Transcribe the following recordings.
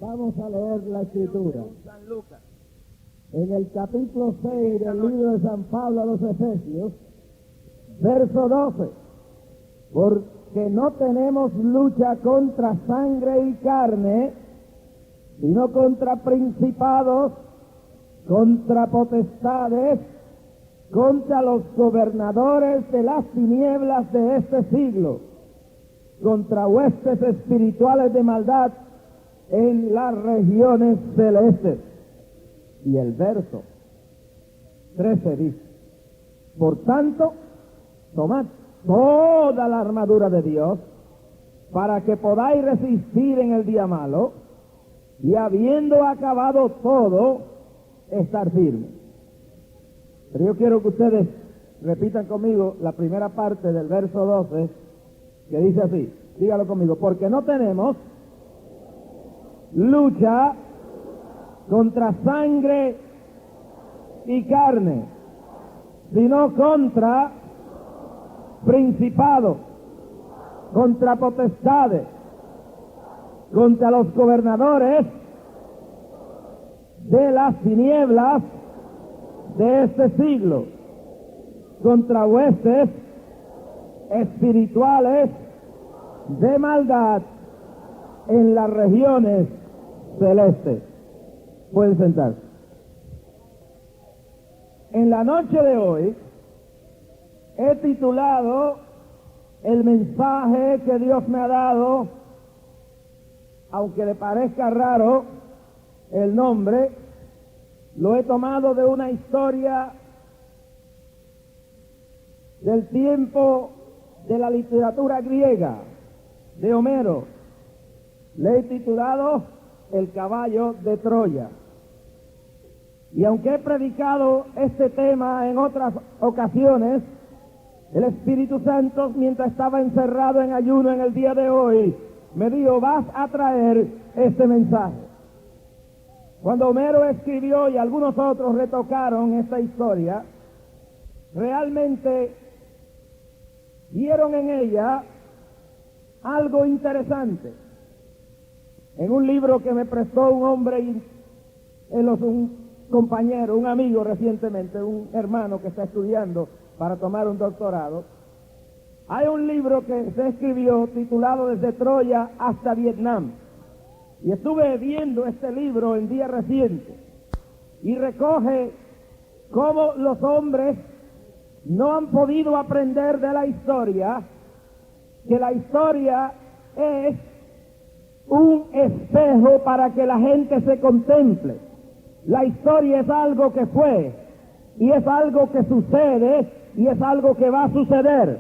Vamos a leer la Escritura. San Lucas. En el capítulo 6 del libro de San Pablo a los Efesios, verso 12. Porque no tenemos lucha contra sangre y carne, sino contra principados, contra potestades, contra los gobernadores de las tinieblas de este siglo, contra huestes espirituales de maldad en las regiones celestes. Y el verso 13 dice: por tanto, tomad toda la armadura de Dios, para que podáis resistir en el día malo, y habiendo acabado todo, estar firmes. Pero yo quiero que ustedes repitan conmigo la primera parte del verso 12, que dice así, dígalo conmigo: porque no tenemos lucha contra sangre y carne, sino contra principados, contra potestades, contra los gobernadores de las tinieblas de este siglo, contra huestes espirituales de maldad en las regiones celestes. Pueden sentarse. En la noche de hoy he titulado el mensaje que Dios me ha dado, aunque le parezca raro el nombre, lo he tomado de una historia del tiempo de la literatura griega, de Homero. Le he titulado El caballo de Troya. Y aunque he predicado este tema en otras ocasiones, el Espíritu Santo, mientras estaba encerrado en ayuno en el día de hoy, me dijo: vas a traer este mensaje. Cuando Homero escribió y algunos otros retocaron esta historia, realmente vieron en ella algo interesante. En un libro que me prestó un hombre, un compañero, un amigo recientemente, un hermano que está estudiando para tomar un doctorado, hay un libro que se escribió titulado Desde Troya hasta Vietnam. Y estuve viendo este libro en días recientes y recoge cómo los hombres no han podido aprender de la historia, que la historia es un espejo para que la gente se contemple. La historia es algo que fue, y es algo que sucede, y es algo que va a suceder.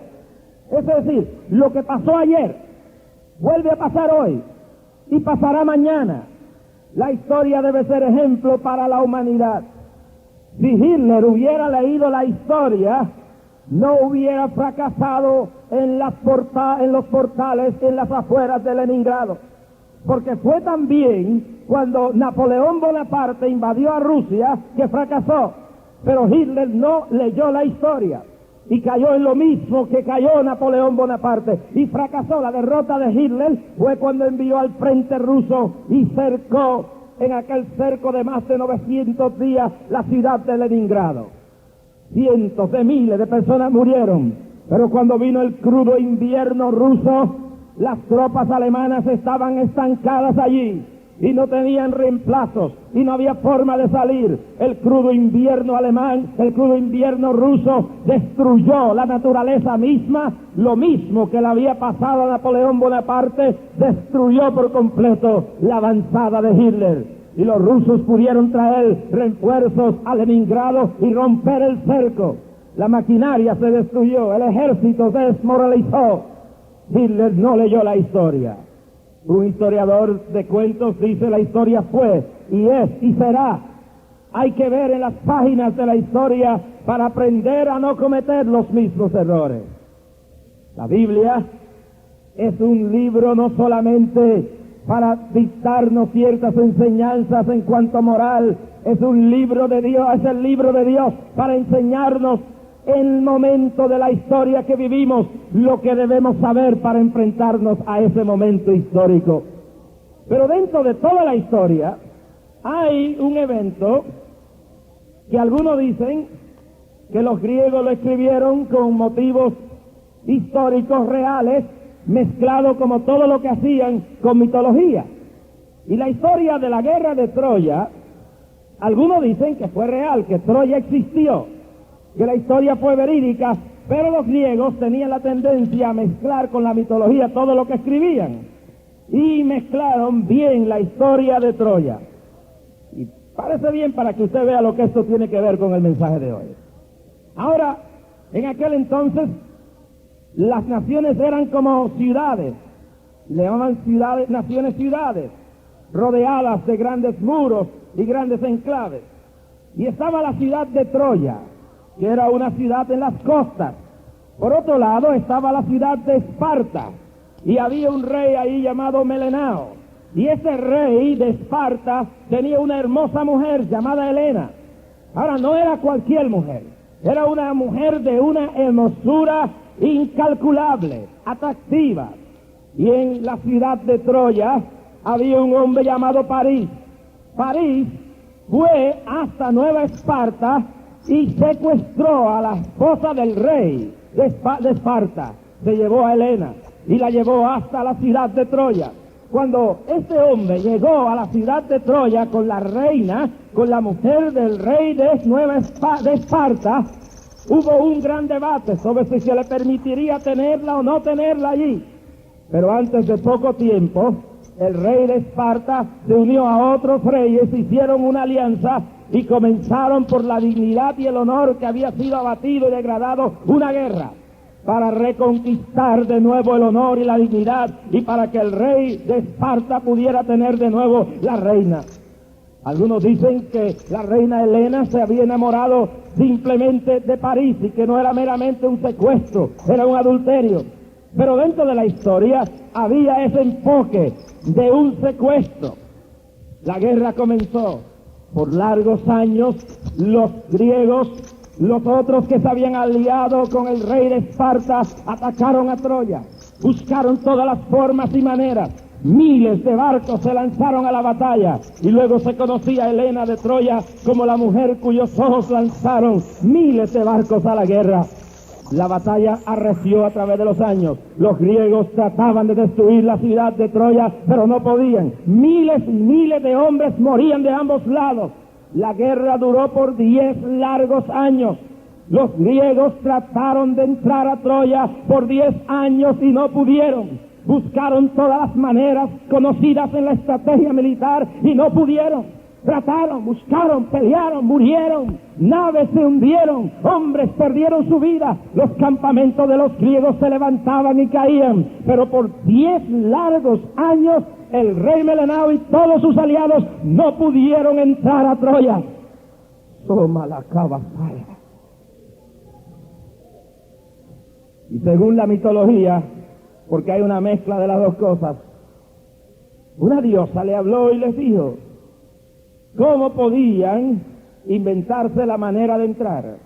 Es decir, lo que pasó ayer vuelve a pasar hoy y pasará mañana. La historia debe ser ejemplo para la humanidad. Si Hitler hubiera leído la historia, no hubiera fracasado en los portales, en las afueras de Leningrado. Porque fue también cuando Napoleón Bonaparte invadió a Rusia que fracasó. Pero Hitler no leyó la historia y cayó en lo mismo que cayó Napoleón Bonaparte y fracasó. La derrota de Hitler fue cuando envió al frente ruso y cercó, en aquel cerco de más de 900 días, la ciudad de Leningrado. Cientos de miles de personas murieron, pero cuando vino el crudo invierno ruso, las tropas alemanas estaban estancadas allí y no tenían reemplazos y no había forma de salir. El crudo invierno alemán, el crudo invierno ruso destruyó la naturaleza misma. Lo mismo que le había pasado a Napoleón Bonaparte, destruyó por completo la avanzada de Hitler. Y los rusos pudieron traer refuerzos a Leningrado y romper el cerco. La maquinaria se destruyó, el ejército se desmoralizó. Hitler no leyó la historia. Un historiador de cuentos dice: la historia fue, y es, y será. Hay que ver en las páginas de la historia para aprender a no cometer los mismos errores. La Biblia es un libro no solamente para dictarnos ciertas enseñanzas en cuanto a moral, es un libro de Dios, es el libro de Dios para enseñarnos en el momento de la historia que vivimos lo que debemos saber para enfrentarnos a ese momento histórico. Pero dentro de toda la historia hay un evento que algunos dicen que los griegos lo escribieron con motivos históricos reales, mezclado como todo lo que hacían con mitología. Y la historia de la guerra de Troya, algunos dicen que fue real, que Troya existió, que la historia fue verídica, pero los griegos tenían la tendencia a mezclar con la mitología todo lo que escribían, y mezclaron bien la historia de Troya. Y parece bien para que usted vea lo que esto tiene que ver con el mensaje de hoy. Ahora, en aquel entonces, las naciones eran como ciudades, le llamaban ciudades, naciones ciudades, rodeadas de grandes muros y grandes enclaves. Y estaba la ciudad de Troya, que era una ciudad en las costas. Por otro lado estaba la ciudad de Esparta, y había un rey ahí llamado Melenao. Y ese rey de Esparta tenía una hermosa mujer llamada Helena. Ahora, no era cualquier mujer, era una mujer de una hermosura incalculable, atractiva. Y en la ciudad de Troya había un hombre llamado París. París fue hasta Nueva Esparta y secuestró a la esposa del rey de Esparta. Se llevó a Helena y la llevó hasta la ciudad de Troya. Cuando este hombre llegó a la ciudad de Troya con la reina, con la mujer del rey de Esparta, hubo un gran debate sobre si se le permitiría tenerla o no tenerla allí. Pero antes de poco tiempo, el rey de Esparta se unió a otros reyes, hicieron una alianza y comenzaron, por la dignidad y el honor que había sido abatido y degradado, una guerra para reconquistar de nuevo el honor y la dignidad, y para que el rey de Esparta pudiera tener de nuevo la reina. Algunos dicen que la reina Helena se había enamorado simplemente de París y que no era meramente un secuestro, era un adulterio. Pero dentro de la historia había ese enfoque de un secuestro. La guerra comenzó. Por largos años los griegos, los otros que se habían aliado con el rey de Esparta, atacaron a Troya. Buscaron todas las formas y maneras. Miles de barcos se lanzaron a la batalla, y luego se conocía a Helena de Troya como la mujer cuyos ojos lanzaron miles de barcos a la guerra. La batalla arreció a través de los años. Los griegos trataban de destruir la ciudad de Troya, pero no podían. Miles y miles de hombres morían de ambos lados. La guerra duró por 10 largos años. Los griegos trataron de entrar a Troya por 10 años y no pudieron. Buscaron todas las maneras conocidas en la estrategia militar y no pudieron. Trataron, buscaron, pelearon, murieron, naves se hundieron, hombres perdieron su vida, los campamentos de los griegos se levantaban y caían, pero por 10 largos años el rey Melenao y todos sus aliados no pudieron entrar a Troya. Toma la cabazaya. Y según la mitología, porque hay una mezcla de las dos cosas, una diosa le habló y les dijo cómo podían inventarse la manera de entrar.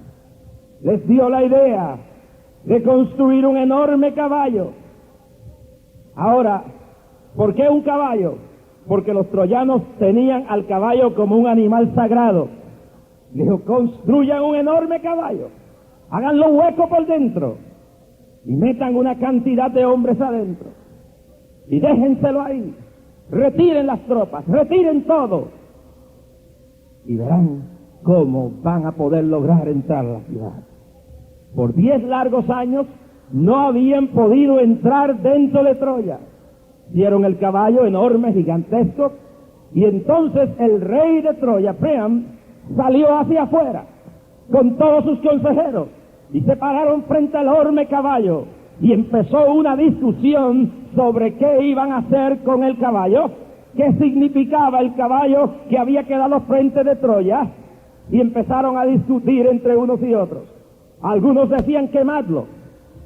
Les dio la idea de construir un enorme caballo. Ahora, ¿por qué un caballo? Porque los troyanos tenían al caballo como un animal sagrado. Dijo, construyan un enorme caballo, háganlo hueco por dentro y metan una cantidad de hombres adentro y déjenselo ahí. Retiren las tropas, retiren todo, y verán cómo van a poder lograr entrar a la ciudad. Por 10 largos años no habían podido entrar dentro de Troya. Hicieron el caballo enorme, gigantesco, y entonces el rey de Troya, Priam, salió hacia afuera con todos sus consejeros y se pararon frente al enorme caballo y empezó una discusión sobre qué iban a hacer con el caballo, qué significaba el caballo que había quedado frente de Troya, y empezaron a discutir entre unos y otros. Algunos decían quemadlo,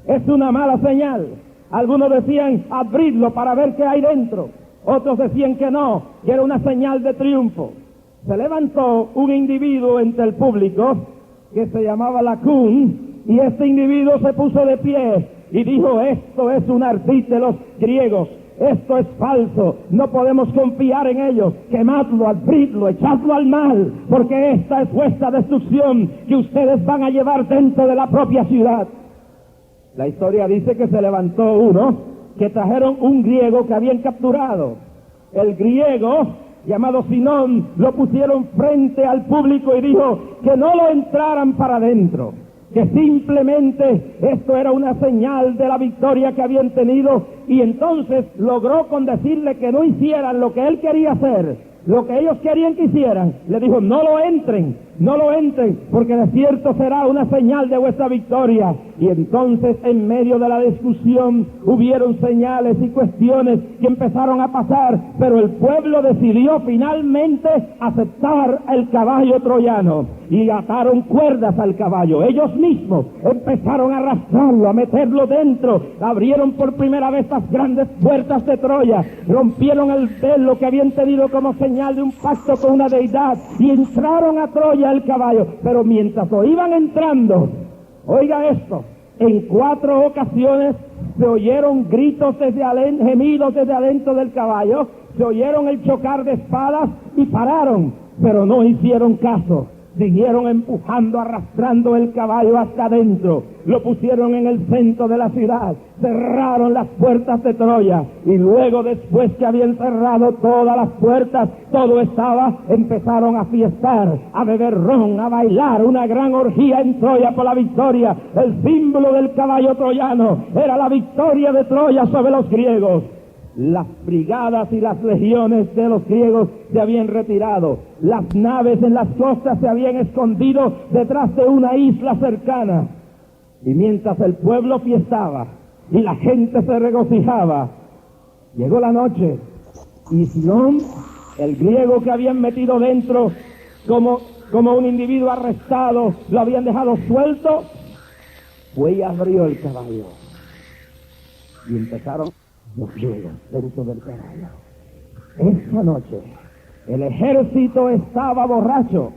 es una mala señal. Algunos decían abrirlo para ver qué hay dentro. Otros decían que no, que era una señal de triunfo. Se levantó un individuo entre el público que se llamaba Lacún, y este individuo se puso de pie y dijo, esto es un ardid de los griegos. esto es falso, no podemos confiar en ellos, quemadlo, abridlo, echadlo al mal, porque esta es vuestra destrucción que ustedes van a llevar dentro de la propia ciudad. La historia dice que se levantó uno, que trajeron un griego que habían capturado. El griego, llamado Sinón, lo pusieron frente al público y dijo que no lo entraran para adentro, que simplemente esto era una señal de la victoria que habían tenido, y entonces logró con decirle que no hicieran lo que él quería hacer, lo que ellos querían que hicieran. Le dijo, no lo entren, porque de cierto será una señal de vuestra victoria. Y entonces, en medio de la discusión, hubieron señales y cuestiones que empezaron a pasar, pero el pueblo decidió finalmente aceptar el caballo troyano, y ataron cuerdas al caballo. Ellos mismos empezaron a arrastrarlo, a meterlo dentro, abrieron por primera vez las grandes puertas de Troya, rompieron el velo que habían tenido como señal de un pacto con una deidad, y entraron a Troya el caballo. Pero mientras lo iban entrando, oiga esto, en 4 ocasiones se oyeron gritos gemidos desde adentro del caballo, se oyeron el chocar de espadas y pararon, pero no hicieron caso. Siguieron empujando, arrastrando el caballo hasta adentro, lo pusieron en el centro de la ciudad, cerraron las puertas de Troya, y luego, después que habían cerrado todas las puertas, empezaron a fiestar, a beber ron, a bailar, una gran orgía en Troya por la victoria. El símbolo del caballo troyano era la victoria de Troya sobre los griegos. Las brigadas y las legiones de los griegos se habían retirado. Las naves en las costas se habían escondido detrás de una isla cercana. Y mientras el pueblo fiestaba y la gente se regocijaba, llegó la noche y Sinón, el griego que habían metido dentro como un individuo arrestado, lo habían dejado suelto, fue y abrió el caballo. Y empezaron los griegos dentro del caballo. Esa noche el ejército estaba borracho,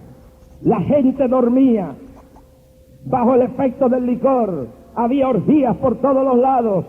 la gente dormía bajo el efecto del licor, había orgías por todos los lados.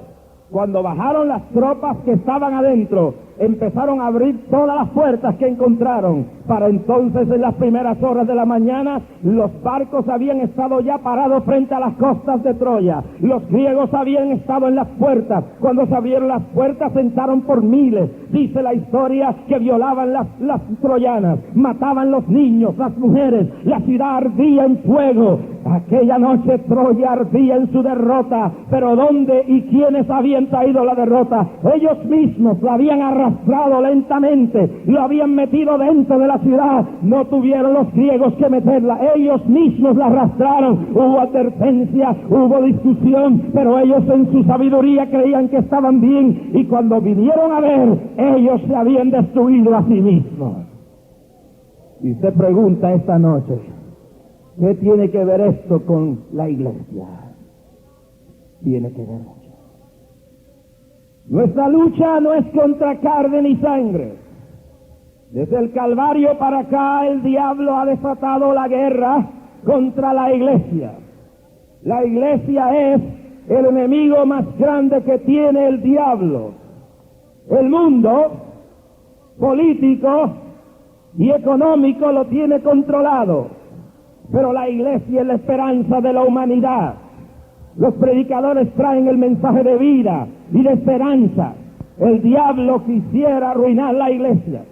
Cuando bajaron las tropas que estaban adentro, empezaron a abrir todas las puertas que encontraron. Para entonces, en las primeras horas de la mañana, los barcos habían estado ya parados frente a las costas de Troya. Los griegos habían estado en las puertas. Cuando se abrieron las puertas, entraron por miles. Dice la historia que violaban las troyanas, mataban los niños, las mujeres. La ciudad ardía en fuego. Aquella noche Troya ardía en su derrota. Pero ¿dónde y quiénes habían traído la derrota? Ellos mismos la habían arrastrado lentamente, lo habían metido dentro de la ciudad. No tuvieron los griegos que meterla, ellos mismos la arrastraron. Hubo advertencia, hubo discusión, pero ellos en su sabiduría creían que estaban bien, y cuando vinieron a ver, ellos se habían destruido a sí mismos. Y se pregunta esta noche, ¿qué tiene que ver esto con la iglesia? Tiene que ver mucho. Nuestra lucha no es contra carne ni sangre. Desde el Calvario para acá, el diablo ha desatado la guerra contra la iglesia. La iglesia es el enemigo más grande que tiene el diablo. El mundo político y económico lo tiene controlado, pero la iglesia es la esperanza de la humanidad. Los predicadores traen el mensaje de vida y de esperanza. El diablo quisiera arruinar la iglesia,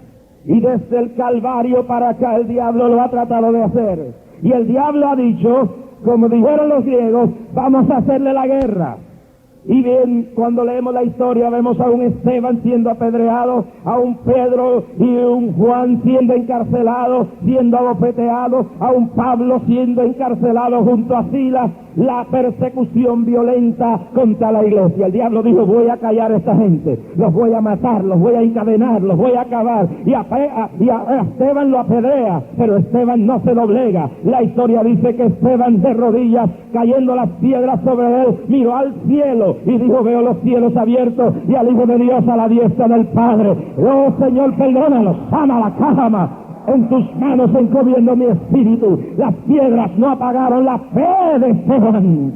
y desde el Calvario para acá el diablo lo ha tratado de hacer. Y el diablo ha dicho, como dijeron los griegos, vamos a hacerle la guerra. Y bien, cuando leemos la historia vemos a un Esteban siendo apedreado, a un Pedro y un Juan siendo encarcelados, siendo abofeteados, a un Pablo siendo encarcelado junto a Silas. La persecución violenta contra la iglesia. El diablo dijo, voy a callar a esta gente, los voy a matar, los voy a encadenar, los voy a acabar. Y a Esteban lo apedrea, pero Esteban no se doblega. La historia dice que Esteban, de rodillas, cayendo las piedras sobre él, miró al cielo y dijo, veo los cielos abiertos y al Hijo de Dios a la diestra del Padre. Oh Señor, perdónalos, ama la cama. En tus manos encomiendo mi espíritu. Las piedras no apagaron la fe de Esteban.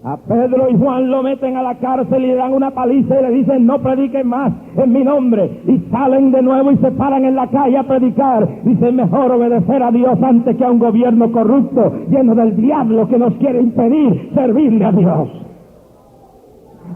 A Pedro y Juan lo meten a la cárcel y le dan una paliza y le dicen: no prediquen más en mi nombre. Y salen de nuevo y se paran en la calle a predicar. Dicen: mejor obedecer a Dios antes que a un gobierno corrupto, lleno del diablo, que nos quiere impedir servirle a Dios.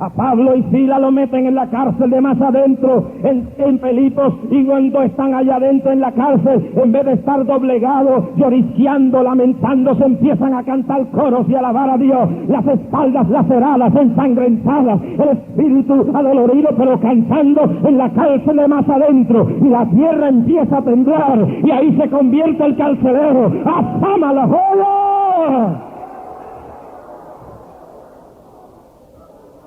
A Pablo y Silas lo meten en la cárcel de más adentro, en Filipos, y cuando están allá adentro en la cárcel, en vez de estar doblegados, lloriqueando, lamentándose, empiezan a cantar coros y alabar a Dios, las espaldas laceradas, ensangrentadas, el espíritu adolorido, pero cantando en la cárcel de más adentro, y la tierra empieza a temblar, y ahí se convierte el carcelero. ¡Asama la joya!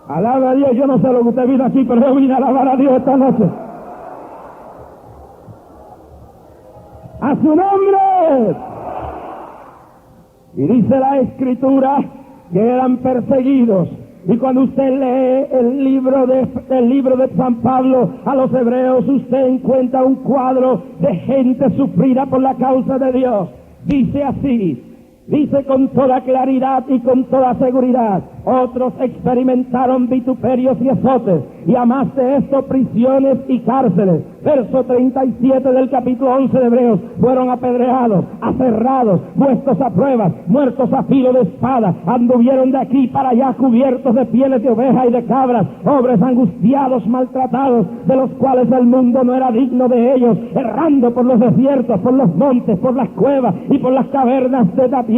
Alaba a Dios. Yo no sé lo que usted vino aquí, pero yo vine a alabar a Dios esta noche. ¡A su nombre! Y dice la Escritura que eran perseguidos. Y cuando usted lee el libro de San Pablo a los hebreos, usted encuentra un cuadro de gente sufrida por la causa de Dios. Dice así. Dice con toda claridad y con toda seguridad: otros experimentaron vituperios y azotes, y además de esto, prisiones y cárceles. Verso 37 del capítulo 11 de Hebreos: fueron apedreados, aserrados, puestos a pruebas, muertos a filo de espada, anduvieron de aquí para allá cubiertos de pieles de oveja y de cabras, pobres, angustiados, maltratados, de los cuales el mundo no era digno de ellos, errando por los desiertos, por los montes, por las cuevas y por las cavernas de la tierra.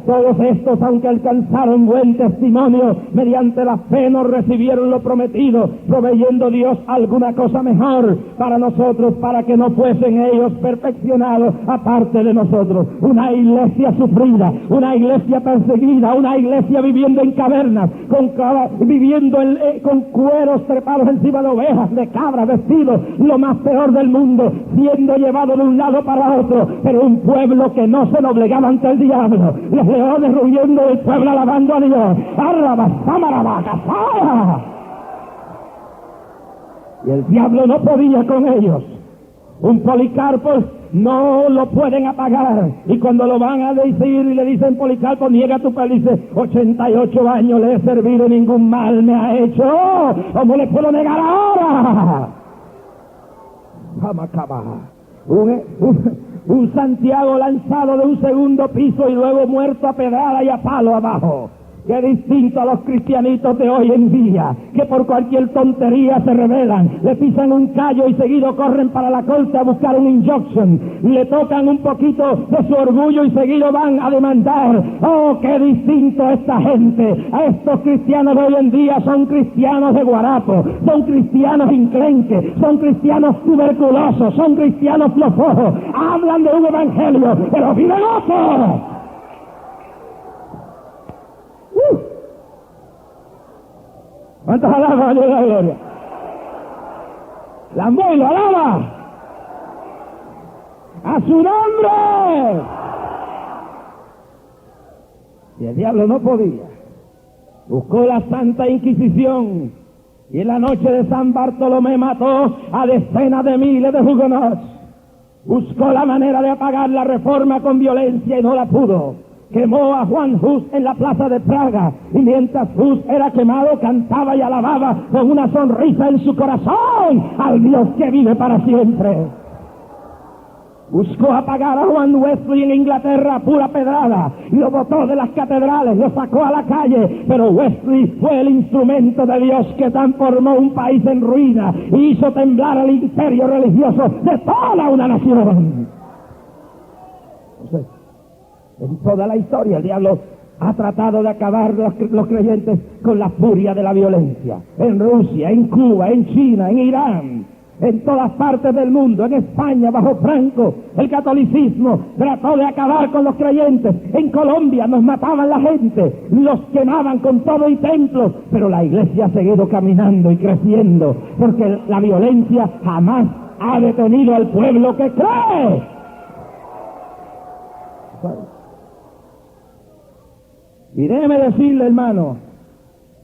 Todos estos, aunque alcanzaron buen testimonio, mediante la fe no recibieron lo prometido, proveyendo Dios alguna cosa mejor para nosotros, para que no fuesen ellos perfeccionados aparte de nosotros. Una iglesia sufrida, una iglesia perseguida, una iglesia viviendo en cavernas, viviendo con cueros trepados encima de ovejas, de cabras, vestidos lo más peor del mundo, siendo llevado de un lado para otro, pero un pueblo que no se doblegaba ante el diablo. Los leones rugiendo del pueblo alabando a Dios. Y el diablo no podía con ellos. Un Policarpo no lo pueden apagar. Y cuando lo van a decir y le dicen: Policarpo, niega tu fe, dice: 88 años le he servido, ningún mal me ha hecho. ¿Cómo le puedo negar ahora? Vamos a acabar. Un Santiago lanzado de un segundo piso y luego muerto a pedrada y a palo abajo. Qué distinto a los cristianitos de hoy en día, que por cualquier tontería se rebelan, le pisan un callo y seguido corren para la corte a buscar un injunction, le tocan un poquito de su orgullo y seguido van a demandar. Oh, qué distinto a esta gente. A estos cristianos de hoy en día son cristianos de guarapo, son cristianos inclenques, son cristianos tuberculosos, son cristianos flojos. Hablan de un evangelio, pero viven otro. ¿Cuántos alaban a Dios la gloria? ¡Lamboy lo alaba! ¡A su nombre! Y el diablo no podía. Buscó la Santa Inquisición y en la noche de San Bartolomé mató a decenas de miles de hugonots. Buscó la manera de apagar la Reforma con violencia y no la pudo. Quemó a Juan Hus en la plaza de Praga, y mientras Hus era quemado cantaba y alababa con una sonrisa en su corazón al Dios que vive para siempre. Buscó apagar a Juan Wesley en Inglaterra a pura pedrada, lo botó de las catedrales, lo sacó a la calle, pero Wesley fue el instrumento de Dios que transformó un país en ruina y hizo temblar el imperio religioso de toda una nación. En toda la historia el diablo ha tratado de acabar los creyentes con la furia de la violencia. En Rusia, en Cuba, en China, en Irán, en todas partes del mundo, en España bajo Franco, el catolicismo trató de acabar con los creyentes. En Colombia nos mataban la gente, los quemaban con todo y templos, pero la iglesia ha seguido caminando y creciendo, porque la violencia jamás ha detenido al pueblo que cree. Y déjeme decirle, hermano,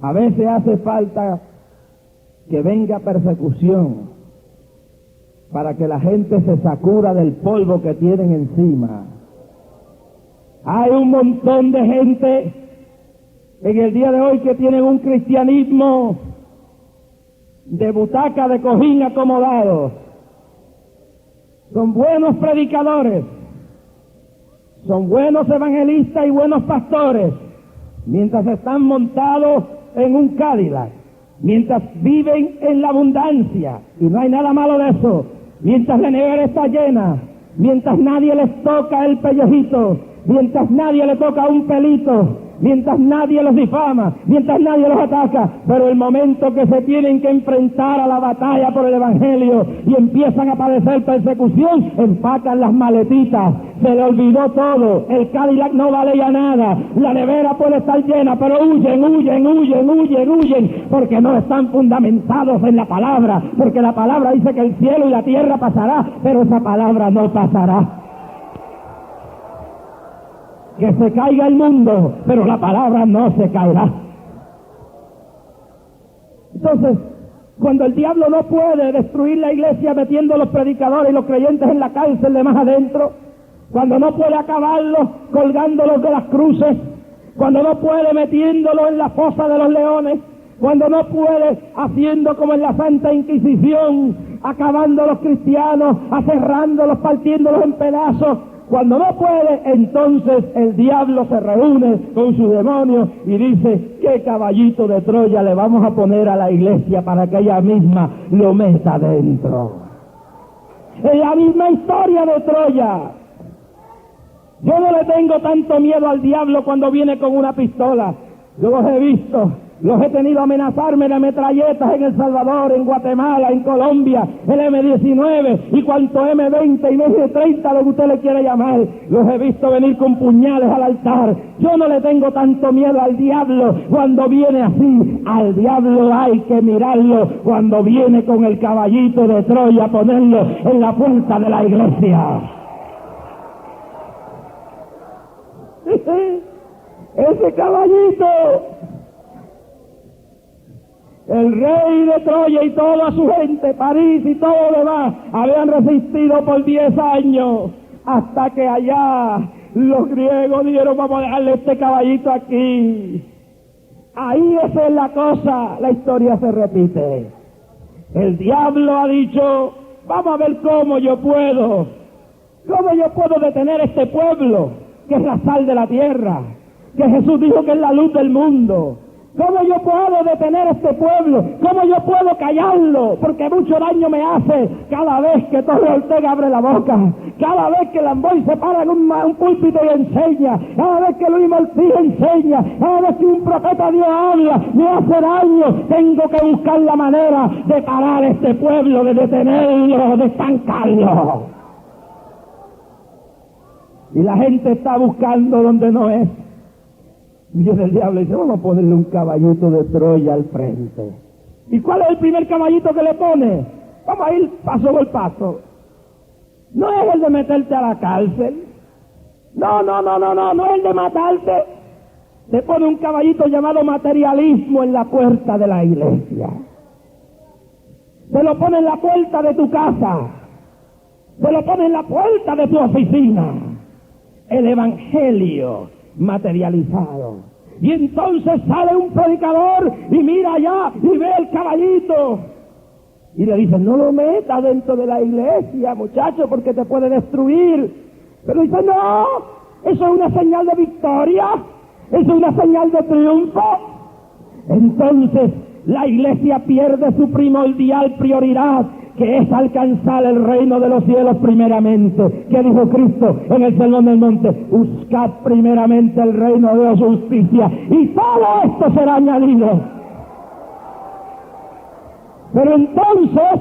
a veces hace falta que venga persecución para que la gente se sacuda del polvo que tienen encima. Hay un montón de gente en el día de hoy que tienen un cristianismo de butaca, de cojín acomodado. Son buenos predicadores, son buenos evangelistas y buenos pastores, mientras están montados en un Cadillac, mientras viven en la abundancia, y no hay nada malo de eso, mientras la nevera está llena, mientras nadie les toca el pellejito, mientras nadie le toca un pelito, mientras nadie los difama, mientras nadie los ataca, pero el momento que se tienen que enfrentar a la batalla por el Evangelio y empiezan a padecer persecución, empacan las maletitas, se le olvidó todo, el Cadillac no vale ya nada, la nevera puede estar llena, pero huyen, porque no están fundamentados en la palabra, porque la palabra dice que el cielo y la tierra pasará, pero esa palabra no pasará. Que se caiga el mundo, pero la palabra no se caerá. Entonces, cuando el diablo no puede destruir la iglesia metiendo a los predicadores y los creyentes en la cárcel de más adentro, cuando no puede acabarlos colgándolos de las cruces, cuando no puede metiéndolos en la fosa de los leones, cuando no puede haciendo como en la Santa Inquisición, acabando a los cristianos, aserrándolos, partiéndolos en pedazos, cuando no puede, entonces el diablo se reúne con sus demonios y dice: ¿qué caballito de Troya le vamos a poner a la iglesia para que ella misma lo meta dentro? Es la misma historia de Troya. Yo no le tengo tanto miedo al diablo cuando viene con una pistola. Yo los he visto. Los he tenido amenazarme de metralletas en El Salvador, en Guatemala, en Colombia, el M-19 y cuanto M-20 y M-30, lo que usted le quiera llamar. Los he visto venir con puñales al altar. Yo no le tengo tanto miedo al diablo cuando viene así. Al diablo hay que mirarlo cuando viene con el caballito de Troya, ponerlo en la puerta de la iglesia. Ese caballito, el rey de Troya y toda su gente, París y todo lo demás, habían resistido por 10 años, hasta que allá los griegos dijeron: vamos a dejarle este caballito aquí. Ahí esa es la cosa, la historia se repite. El diablo ha dicho: vamos a ver cómo yo puedo detener este pueblo, que es la sal de la tierra, que Jesús dijo que es la luz del mundo. ¿Cómo yo puedo detener a este pueblo? ¿Cómo yo puedo callarlo? Porque mucho daño me hace cada vez que Torres Ortega abre la boca, cada vez que Lamboy se para en un púlpito y enseña, cada vez que Luis Morcillo enseña, cada vez que un profeta Dios habla, me hace daño. Tengo que buscar la manera de parar a este pueblo, de detenerlo, de estancarlo. Y la gente está buscando donde no es. Y viene el diablo y dice: vamos a ponerle un caballito de Troya al frente. ¿Y cuál es el primer caballito que le pone? Vamos a ir paso por paso. No es el de meterte a la cárcel. No es el de matarte. Te pone un caballito llamado materialismo en la puerta de la iglesia. Se lo pone en la puerta de tu casa. Se lo pone en la puerta de tu oficina. El evangelio materializado. Y entonces sale un predicador y mira allá y ve el caballito y le dice: no lo metas dentro de la iglesia, muchacho, porque te puede destruir. Pero dice: no, eso es una señal de victoria, eso es una señal de triunfo. Entonces la iglesia pierde su primordial prioridad, que es alcanzar el reino de los cielos primeramente. ¿Qué dijo Cristo en el Sermón del Monte? Buscad primeramente el reino de su justicia y todo esto será añadido. Pero entonces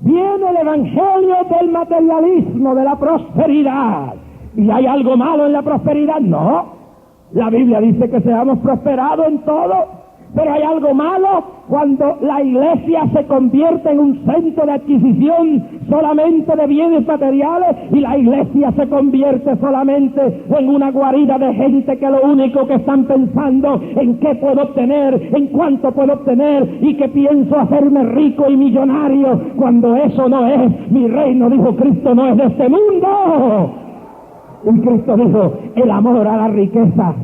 viene el evangelio del materialismo, de la prosperidad. ¿Y hay algo malo en la prosperidad? No. La Biblia dice que seamos prosperados en todo. Pero hay algo malo cuando la iglesia se convierte en un centro de adquisición solamente de bienes materiales y la iglesia se convierte solamente en una guarida de gente que lo único que están pensando en qué puedo obtener, en cuánto puedo obtener y que pienso hacerme rico y millonario, cuando eso no es mi reino. Dijo Cristo: no es de este mundo. Y Cristo dijo: el amor a la riqueza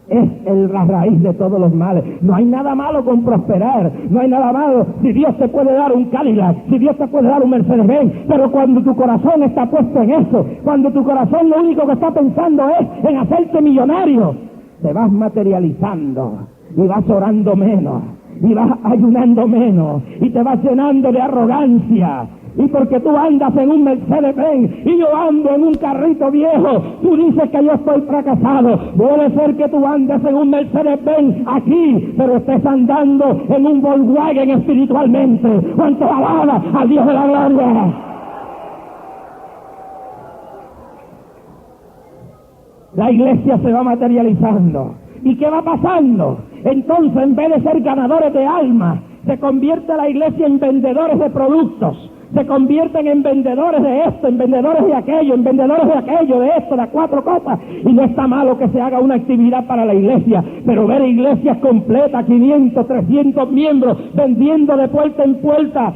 es la raíz de todos los males. No hay nada malo con prosperar, no hay nada malo si Dios te puede dar un Cadillac, si Dios te puede dar un Mercedes-Benz, pero cuando tu corazón está puesto en eso, cuando tu corazón lo único que está pensando es en hacerte millonario, te vas materializando y vas orando menos y vas ayunando menos y te vas llenando de arrogancia. Y porque tú andas en un Mercedes-Benz y yo ando en un carrito viejo, tú dices que yo estoy fracasado. Puede ser que tú andes en un Mercedes-Benz aquí, pero estés andando en un Volkswagen espiritualmente. ¿Cuánto alaba al Dios de la gloria? La iglesia se va materializando. ¿Y qué va pasando? Entonces, en vez de ser ganadores de almas, se convierte la iglesia en vendedores de productos. Se convierten en vendedores de esto, en vendedores de aquello, en vendedores de aquello, de esto, de cuatro cosas. Y no está malo que se haga una actividad para la iglesia, pero ver iglesias completas, 500, 300 miembros, vendiendo de puerta en puerta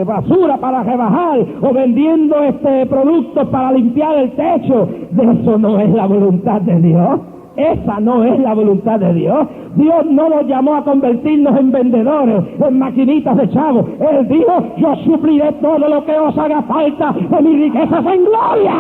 basura para rebajar, o vendiendo productos para limpiar el techo, de eso no es la voluntad de Dios. Esa no es la voluntad de Dios. Dios no nos llamó a convertirnos en vendedores, en maquinitas de chavos. Él dijo, yo supliré todo lo que os haga falta de mis riquezas en gloria.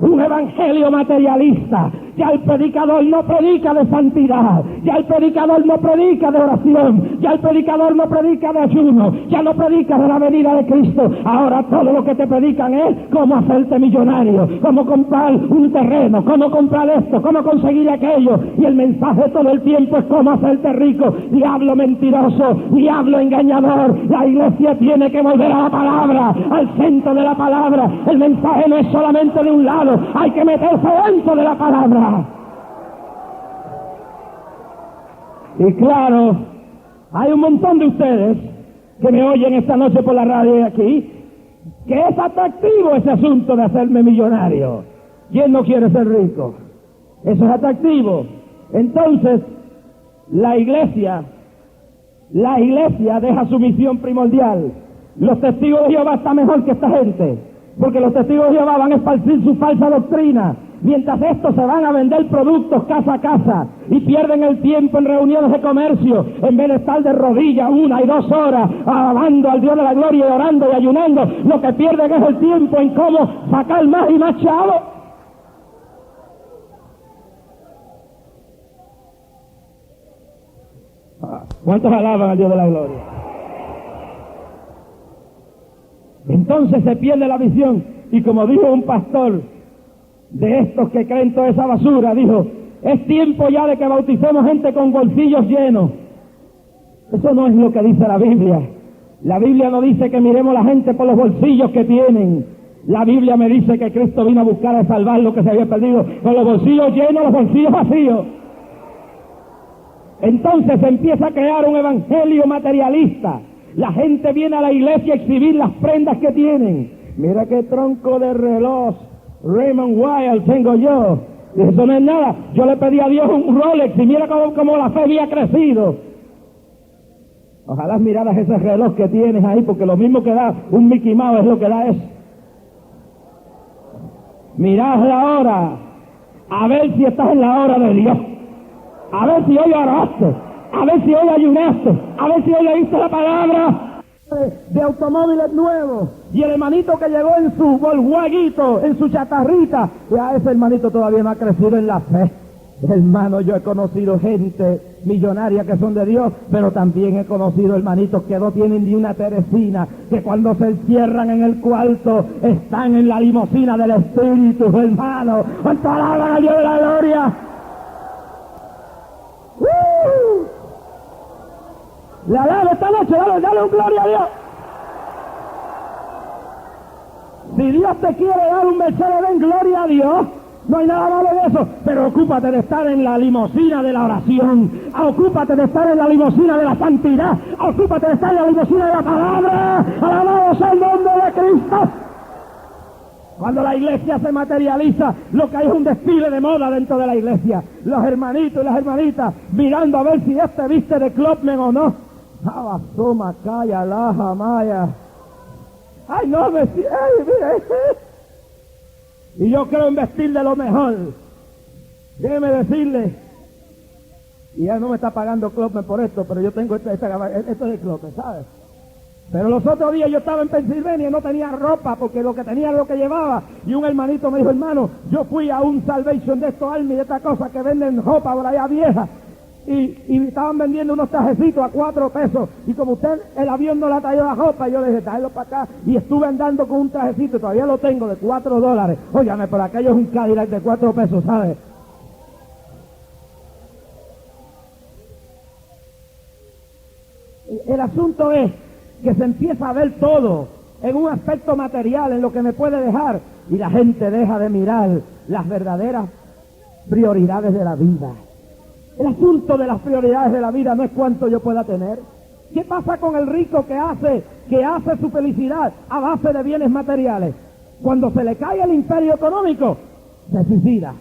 Un evangelio materialista. Ya el predicador no predica de santidad, ya el predicador no predica de oración, ya el predicador no predica de ayuno, ya no predica de la venida de Cristo. Ahora todo lo que te predican es cómo hacerte millonario, cómo comprar un terreno, cómo comprar esto, cómo conseguir aquello. Y el mensaje todo el tiempo es cómo hacerte rico. Diablo mentiroso, diablo engañador. La iglesia tiene que volver a la palabra, al centro de la palabra. El mensaje no es solamente de un lado, hay que meterse dentro de la palabra. Y claro, hay un montón de ustedes que me oyen esta noche por la radio y aquí, que es atractivo ese asunto de hacerme millonario. ¿Quién no quiere ser rico? Eso es atractivo. Entonces, la iglesia deja su misión primordial. Los testigos de Jehová están mejor que esta gente, porque los testigos de Jehová van a esparcir su falsa doctrina. Mientras estos se van a vender productos casa a casa y pierden el tiempo en reuniones de comercio, en vez de estar de rodillas 1 y 2 horas alabando al Dios de la gloria y orando y ayunando, lo que pierden es el tiempo en cómo sacar más y más chavos. ¿Cuántos alaban al Dios de la gloria? Entonces se pierde la visión, y como dijo un pastor de estos que creen toda esa basura, dijo, es tiempo ya de que bauticemos gente con bolsillos llenos. Eso no es lo que dice la Biblia. La Biblia no dice que miremos a la gente por los bolsillos que tienen. La Biblia me dice que Cristo vino a buscar a salvar lo que se había perdido, con los bolsillos llenos, los bolsillos vacíos. Entonces se empieza a crear un evangelio materialista. La gente viene a la iglesia a exhibir las prendas que tienen. Mira qué tronco de reloj Raymond Weil tengo yo. Y eso no es nada. Yo le pedí a Dios un Rolex y mira cómo la fe había crecido. Ojalá miraras ese reloj que tienes ahí, porque lo mismo que da un Mickey Mouse es lo que da eso. Mirad la hora, a ver si estás en la hora de Dios, a ver si hoy oraste, a ver si hoy ayunaste, a ver si hoy leíste la palabra. De automóviles nuevos, y el hermanito que llegó en su Volkswaguito, en su chatarrita, ya ese hermanito todavía no ha crecido en la fe. Hermano, yo he conocido gente millonaria que son de Dios, pero también he conocido hermanitos que no tienen ni una teresina, que cuando se encierran en el cuarto están en la limosina del Espíritu, hermano. ¿Cuánto alaban a Dios de la gloria? La alaba esta noche, dale un gloria a Dios. Si Dios te quiere dar un Mercedes, gloria a Dios. No hay nada malo en eso, pero ocúpate de estar en la limosina de la oración, ocúpate de estar en la limosina de la santidad, ocúpate de estar en la limosina de la palabra. Alabado sea el nombre de Cristo. Cuando la iglesia se materializa, lo que hay es un desfile de moda dentro de la iglesia. Los hermanitos y las hermanitas mirando a ver si este viste de Clubman o no. Abasoma, calla, laja, maya. Ay, no, ay, mire. Y yo creo en vestir de lo mejor. Déjeme decirle, y ya no me está pagando Clopper por esto, pero yo tengo esto de Clopper, ¿sabes? Pero los otros días yo estaba en Pensilvania y no tenía ropa, porque lo que tenía era lo que llevaba. Y un hermanito me dijo, hermano, yo fui a un Salvation de estos Army, de estas cosas que venden ropa por allá vieja. Y estaban vendiendo unos trajecitos a 4 pesos. Y como usted, el avión no la trayó la ropa, yo le dije, tráelo para acá. Y estuve andando con un trajecito, todavía lo tengo, de $4. Óyame, pero aquello es un Cadillac de 4 pesos, ¿sabes? El asunto es que se empieza a ver todo en un aspecto material, en lo que me puede dejar, y la gente deja de mirar las verdaderas prioridades de la vida. El asunto de las prioridades de la vida no es cuánto yo pueda tener. ¿Qué pasa con el rico que hace su felicidad a base de bienes materiales? Cuando se le cae el imperio económico, se suicida.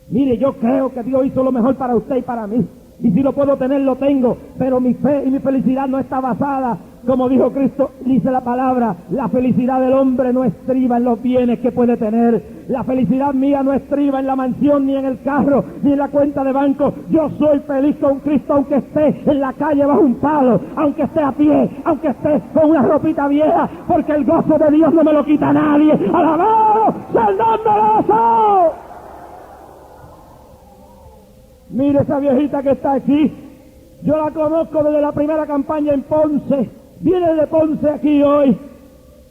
Mire, yo creo que Dios hizo lo mejor para usted y para mí. Y si lo puedo tener, lo tengo, pero mi fe y mi felicidad no está basada, como dijo Cristo, dice la palabra, la felicidad del hombre no estriba en los bienes que puede tener. La felicidad mía no estriba en la mansión, ni en el carro, ni en la cuenta de banco. Yo soy feliz con Cristo, aunque esté en la calle bajo un palo, aunque esté a pie, aunque esté con una ropita vieja, porque el gozo de Dios no me lo quita nadie. ¡Alabado sea el nombre de Jesús! Mire esa viejita que está aquí, yo la conozco desde la primera campaña en Ponce, viene de Ponce aquí hoy.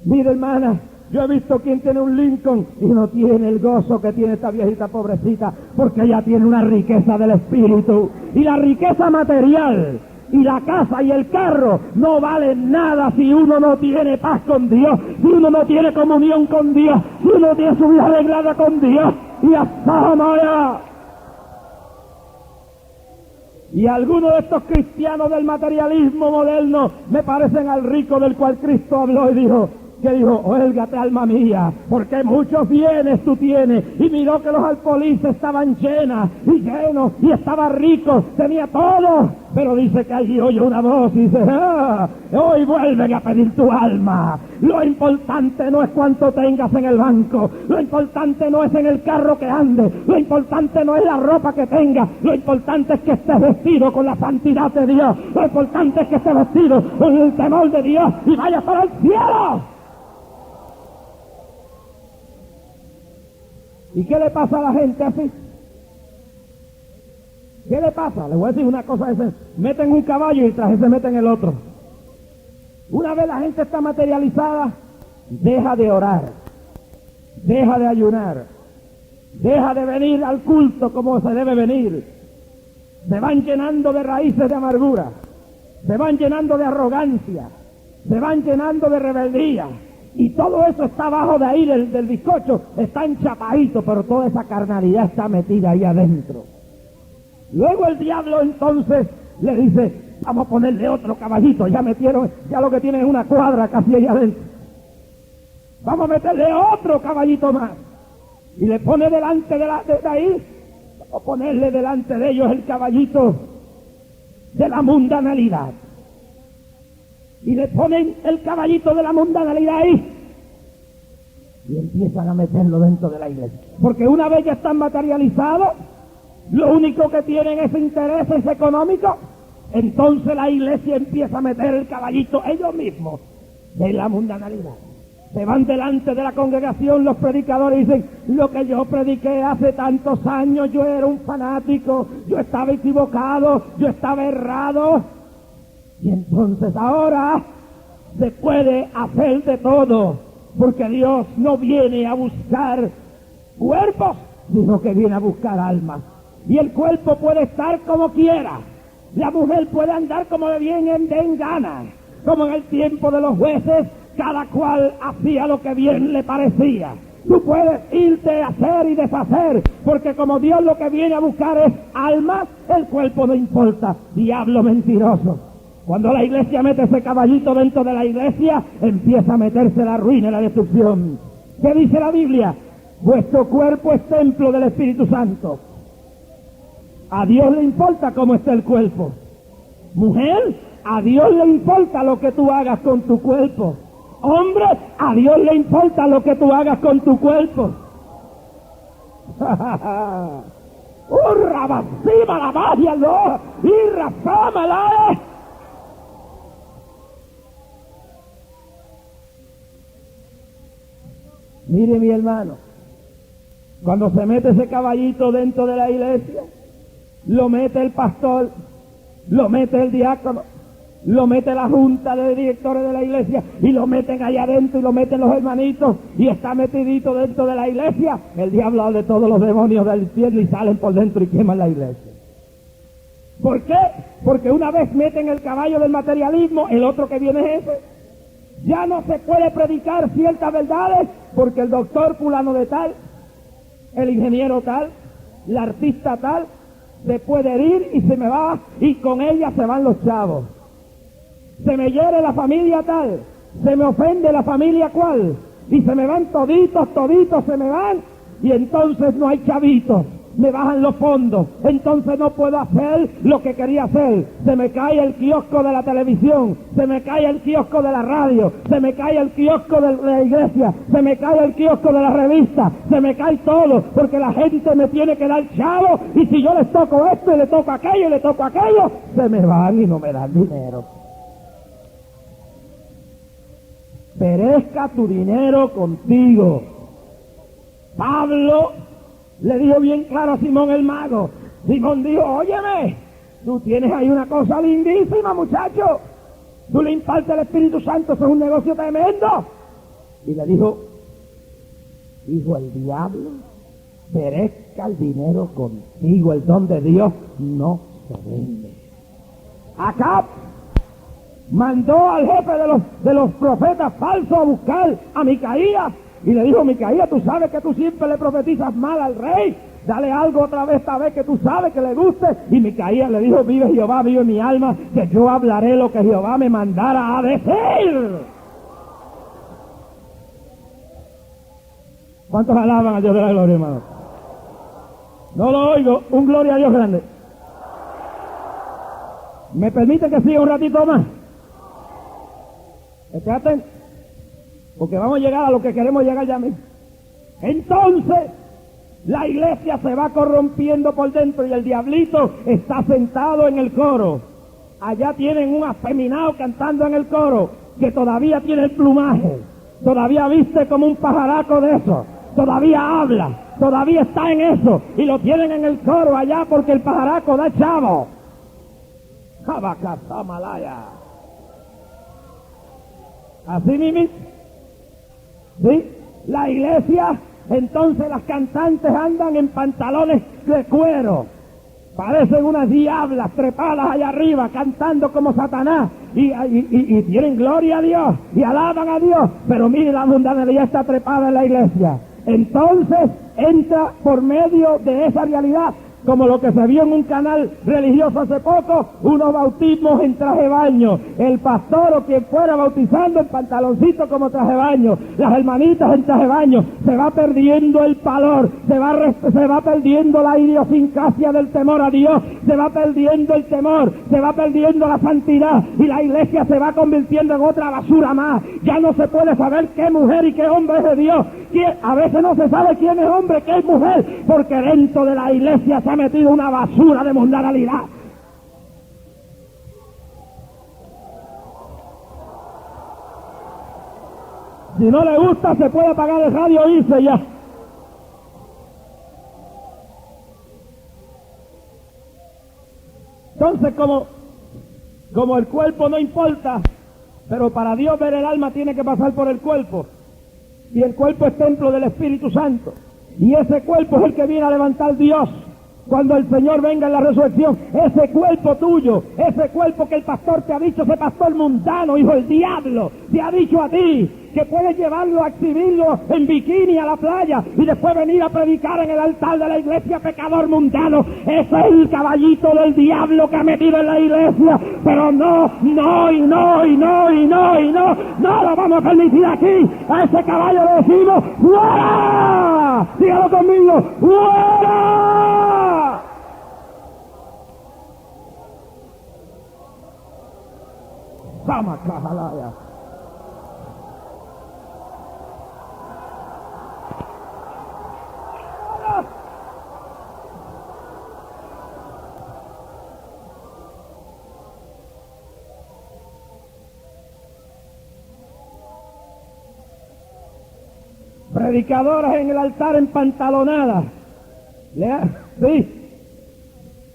Mire, hermana, yo he visto quien tiene un Lincoln y no tiene el gozo que tiene esta viejita pobrecita, porque ella tiene una riqueza del espíritu, y la riqueza material y la casa y el carro no valen nada si uno no tiene paz con Dios, si uno no tiene comunión con Dios, si uno no tiene su vida arreglada con Dios. Y hasta Maya. Y algunos de estos cristianos del materialismo moderno me parecen al rico del cual Cristo habló y dijo, huélgate alma mía, porque muchos bienes tú tienes. Y miró que los alfolíes estaban llenas y llenos, y estaba rico, tenía todo. Pero dice que allí oye una voz y dice, hoy vuelven a pedir tu alma. Lo importante no es cuánto tengas en el banco, lo importante no es en el carro que andes, lo importante no es la ropa que tengas, lo importante es que estés vestido con la santidad de Dios, lo importante es que estés vestido con el temor de Dios y vayas para el cielo. ¿Y qué le pasa a la gente así? ¿Qué le pasa? Le voy a decir una cosa, meten un caballo y tras ese meten el otro. Una vez la gente está materializada, deja de orar, deja de ayunar, deja de venir al culto como se debe venir. Se van llenando de raíces de amargura, se van llenando de arrogancia, se van llenando de rebeldía. Y todo eso está abajo de ahí del bizcocho, está enchapadito, pero toda esa carnalidad está metida ahí adentro. Luego el diablo entonces le dice, vamos a ponerle otro caballito, ya lo que tienen es una cuadra casi ahí adentro. Vamos a meterle otro caballito más. Y le pone delante de ahí, vamos a ponerle delante de ellos el caballito de la mundanalidad. Y le ponen el caballito de la mundanalidad ahí y empiezan a meterlo dentro de la iglesia, porque una vez ya están materializados, lo único que tienen es intereses económicos. Entonces la iglesia empieza a meter el caballito ellos mismos de la mundanalidad. Se van delante de la congregación los predicadores y dicen, lo que yo prediqué hace tantos años, yo era un fanático, yo estaba equivocado, yo estaba errado. Y entonces ahora se puede hacer de todo, porque Dios no viene a buscar cuerpos, sino que viene a buscar almas. Y el cuerpo puede estar como quiera, la mujer puede andar como de bien en gana, como en el tiempo de los jueces, cada cual hacía lo que bien le parecía. Tú puedes irte a hacer y deshacer, porque como Dios lo que viene a buscar es almas, el cuerpo no importa. Diablo mentiroso. Cuando la iglesia mete ese caballito dentro de la iglesia, empieza a meterse la ruina y la destrucción. ¿Qué dice la Biblia? Vuestro cuerpo es templo del Espíritu Santo. A Dios le importa cómo está el cuerpo. Mujer, a Dios le importa lo que tú hagas con tu cuerpo. Hombre, a Dios le importa lo que tú hagas con tu cuerpo. ¡Hurra, vacima la magia, no! ¡Irra, fámela! Mire, mi hermano, cuando se mete ese caballito dentro de la iglesia, lo mete el pastor, lo mete el diácono, lo mete la junta de directores de la iglesia y lo meten allá adentro y lo meten los hermanitos y está metidito dentro de la iglesia. El diablo habla de todos los demonios del infierno y salen por dentro y queman la iglesia. ¿Por qué? Porque una vez meten el caballo del materialismo, el otro que viene es ese. Ya no se puede predicar ciertas verdades porque el doctor fulano de tal, el ingeniero tal, el artista tal, se puede herir y se me va, y con ella se van los chavos. Se me hiere la familia tal, se me ofende la familia cual, y se me van toditos se me van, y entonces no hay chavitos, me bajan los fondos, entonces no puedo hacer lo que quería hacer, se me cae el kiosco de la televisión, se me cae el kiosco de la radio, se me cae el kiosco de la iglesia, se me cae el kiosco de la revista, se me cae todo, porque la gente me tiene que dar chavo, y si yo les toco esto y le toco aquello y le toco aquello, se me van y no me dan dinero. Perezca tu dinero contigo. Pablo le dijo bien claro a Simón el mago. Simón dijo, óyeme, tú tienes ahí una cosa lindísima, muchacho. Tú le impartes el Espíritu Santo, eso es un negocio tremendo. Y le dijo el diablo, perezca el dinero contigo, el don de Dios no se vende. Acá mandó al jefe de los profetas falsos a buscar a Micaías y le dijo, Micaías, tú sabes que tú siempre le profetizas mal al rey, dale algo otra vez esta vez que tú sabes que le guste. Y Micaías le dijo, vive Jehová, vive mi alma, que yo hablaré lo que Jehová me mandara a decir. ¿Cuántos alaban a Dios de la gloria, hermano? No lo oigo, un gloria a Dios grande. ¿Me permite que siga un ratito más? Espérate, porque vamos a llegar a lo que queremos llegar ya mismo. Entonces, la iglesia se va corrompiendo por dentro y el diablito está sentado en el coro. Allá tienen un afeminado cantando en el coro que todavía tiene el plumaje, todavía viste como un pajaraco de eso, todavía habla, todavía está en eso y lo tienen en el coro allá porque el pajaraco da chavo. Malaya. Así mismo, ¿sí? La iglesia, entonces las cantantes andan en pantalones de cuero, parecen unas diablas trepadas allá arriba, cantando como Satanás, y tienen gloria a Dios, y alaban a Dios, pero mire, la mundanalidad está trepada en la iglesia. Entonces entra por medio de esa realidad, como lo que se vio en un canal religioso hace poco, unos bautismos en traje de baño, el pastor o quien fuera bautizando en pantaloncito como traje de baño, las hermanitas en traje de baño, se va perdiendo el valor, se va perdiendo la idiosincrasia del temor a Dios, se va perdiendo el temor, se va perdiendo la santidad y la iglesia se va convirtiendo en otra basura más. Ya no se puede saber qué mujer y qué hombre es de Dios, a veces no se sabe quién es hombre, qué es mujer, porque dentro de la iglesia se ha metido una basura de mundanalidad. Si no le gusta, se puede apagar el radio e irse ya. Entonces, como el cuerpo no importa, pero para Dios ver el alma tiene que pasar por el cuerpo. Y el cuerpo es templo del Espíritu Santo. Y ese cuerpo es el que viene a levantar Dios. Cuando el Señor venga en la resurrección, ese cuerpo tuyo, ese cuerpo que el pastor te ha dicho, ese pastor mundano, hijo del diablo, te ha dicho a ti que puedes llevarlo a exhibirlo en bikini a la playa y después venir a predicar en el altar de la iglesia, pecador mundano. Ese es el caballito del diablo que ha metido en la iglesia, pero no lo vamos a permitir aquí. A ese caballo le decimos, ¡fuera! Dígalo conmigo, ¡fuera! Sama cajalaya. Predicadoras en el altar empantalonadas. Sí.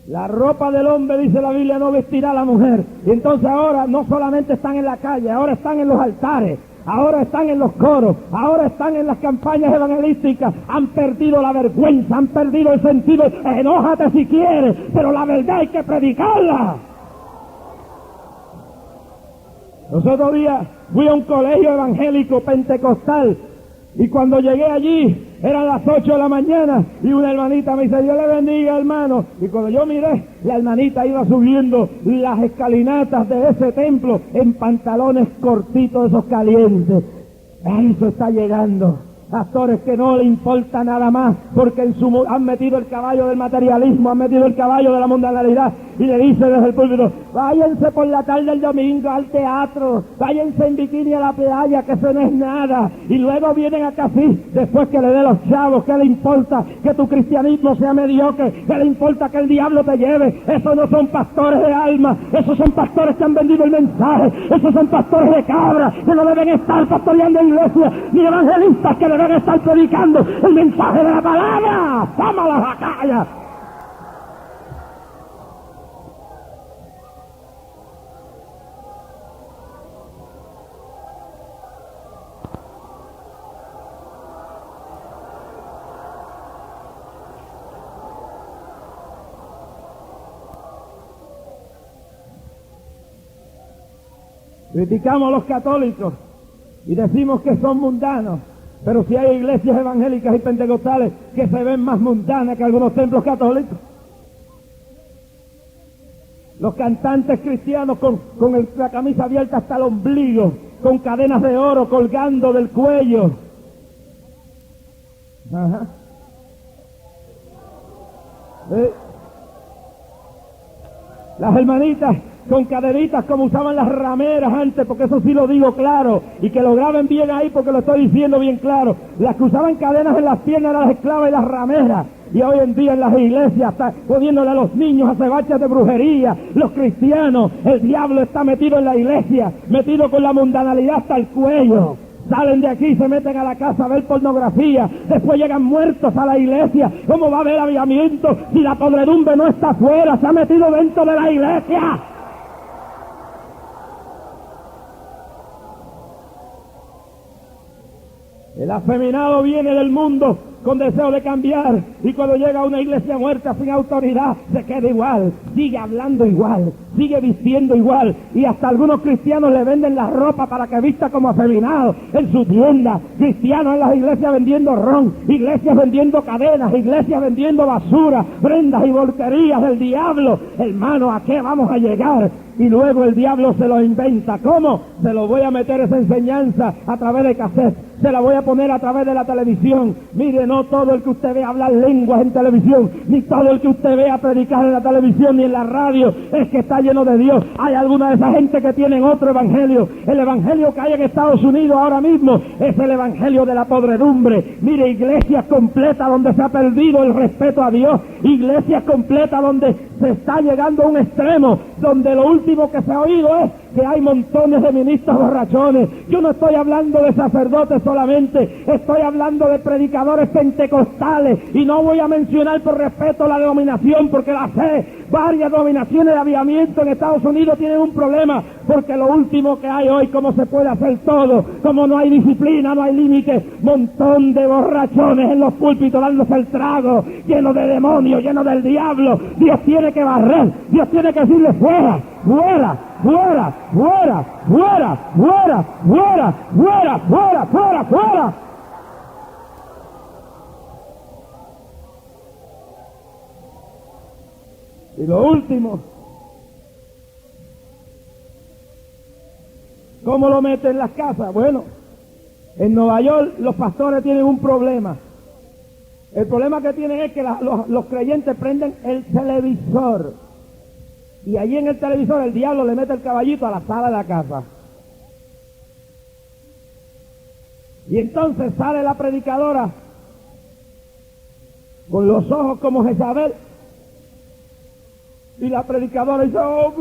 La ropa del hombre, dice la Biblia, no vestirá a la mujer. Y entonces ahora no solamente están en la calle, ahora están en los altares, ahora están en los coros, ahora están en las campañas evangelísticas. Han perdido la vergüenza, han perdido el sentido. Enójate si quieres, pero la verdad hay que predicarla. Los otros días fui a un colegio evangélico pentecostal y cuando llegué allí eran las 8 de la mañana y una hermanita me dice: Dios le bendiga, hermano. Y cuando yo miré, la hermanita iba subiendo las escalinatas de ese templo en pantalones cortitos, esos calientes. Eso está llegando. Pastores que no le importa nada más, porque han metido el caballo del materialismo, han metido el caballo de la mundanalidad, y le dice desde el púlpito: váyanse por la tarde del domingo al teatro, váyanse en bikini a la playa, que eso no es nada, y luego vienen acá así, después que le dé los chavos. ¿Qué le importa que tu cristianismo sea mediocre? ¿Qué le importa que el diablo te lleve? Esos no son pastores de alma, esos son pastores que han vendido el mensaje, esos son pastores de cabra, que no deben estar pastoreando iglesias, ni evangelistas que deben estar predicando el mensaje de la palabra. ¡Toma la batalla! Criticamos a los católicos y decimos que son mundanos, pero si hay iglesias evangélicas y pentecostales que se ven más mundanas que algunos templos católicos. Los cantantes cristianos con la camisa abierta hasta el ombligo, con cadenas de oro colgando del cuello. Ajá. Las hermanitas con caderitas como usaban las rameras antes, porque eso sí lo digo claro, y que lo graben bien ahí porque lo estoy diciendo bien claro. Las que usaban cadenas en las piernas eran las esclavas y las rameras, y hoy en día en las iglesias está poniéndole a los niños acebaches de brujería. Los cristianos, el diablo está metido en la iglesia, metido con la mundanalidad hasta el cuello. Salen de aquí y se meten a la casa a ver pornografía, después llegan muertos a la iglesia. ¿Cómo va a haber avivamiento si la podredumbre no está afuera, se ha metido dentro de la iglesia? El afeminado viene del mundo con deseo de cambiar, y cuando llega a una iglesia muerta sin autoridad, se queda igual, sigue hablando igual, sigue vistiendo igual, y hasta algunos cristianos le venden la ropa para que vista como afeminado en su tienda. Cristianos en las iglesias vendiendo ron, iglesias vendiendo cadenas, iglesias vendiendo basura, prendas y volquerías del diablo. Hermano, ¿a qué vamos a llegar? Y luego el diablo se lo inventa. ¿Cómo? Se lo voy a meter esa enseñanza a través de cassette, se la voy a poner a través de la televisión. Mire, no todo el que usted ve hablar lenguas en televisión, ni todo el que usted vea predicar en la televisión ni en la radio es que está lleno de Dios. Hay alguna de esa gente que tienen otro evangelio. El evangelio que hay en Estados Unidos ahora mismo es el evangelio de la podredumbre. Mire, iglesias completas donde se ha perdido el respeto a Dios, iglesias completas donde se está llegando a un extremo, donde lo último que se ha oído es que hay montones de ministros borrachones. Yo no estoy hablando de sacerdotes solamente, estoy hablando de predicadores pentecostales, y no voy a mencionar por respeto la denominación porque la sé. Varias denominaciones de avivamiento en Estados Unidos tienen un problema, porque lo último que hay hoy, como se puede hacer todo, como no hay disciplina, no hay límite, montón de borrachones en los púlpitos dándose el trago, lleno de demonios, lleno del diablo. Dios tiene que barrer, Dios tiene que decirle: fuera, fuera, fuera, fuera, fuera, fuera, fuera, fuera, fuera, fuera, fuera. Y lo último, ¿cómo lo meten en las casas? Bueno, en Nueva York los pastores tienen un problema. El problema que tienen es que los creyentes prenden el televisor, y allí en el televisor el diablo le mete el caballito a la sala de la casa. Y entonces sale la predicadora con los ojos como Jezabel, y la predicadora dice: oh,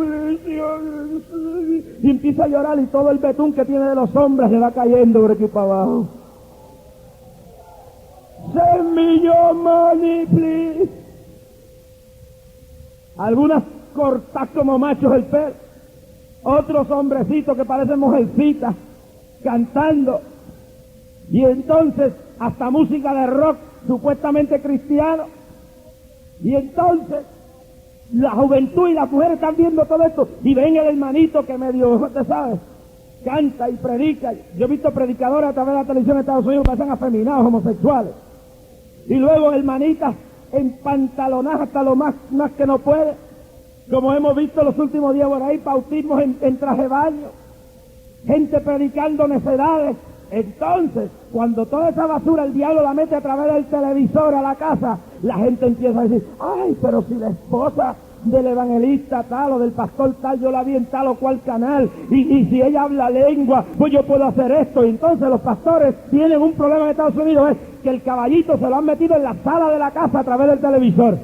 y empieza a llorar, y todo el betún que tiene de los hombres le va cayendo por aquí para abajo. money, please. Algunas cortas como machos el pelo, otros hombrecitos que parecen mujercitas cantando, y entonces hasta música de rock supuestamente cristiano, y entonces la juventud y las mujeres están viendo todo esto y ven el hermanito que medio, usted sabe, canta y predica. Yo he visto predicadores a través de la televisión de Estados Unidos que pasan afeminados, homosexuales, y luego hermanitas empantalonadas hasta lo más que no puede, como hemos visto los últimos días por ahí, bautismos en traje de baño, gente predicando necedades. Entonces, cuando toda esa basura el diablo la mete a través del televisor a la casa, la gente empieza a decir, ay, pero si la esposa del evangelista tal o del pastor tal, yo la vi en tal o cual canal, y si ella habla lengua, pues yo puedo hacer esto. Y entonces los pastores tienen un problema en Estados Unidos, es que el caballito se lo han metido en la sala de la casa a través del televisor.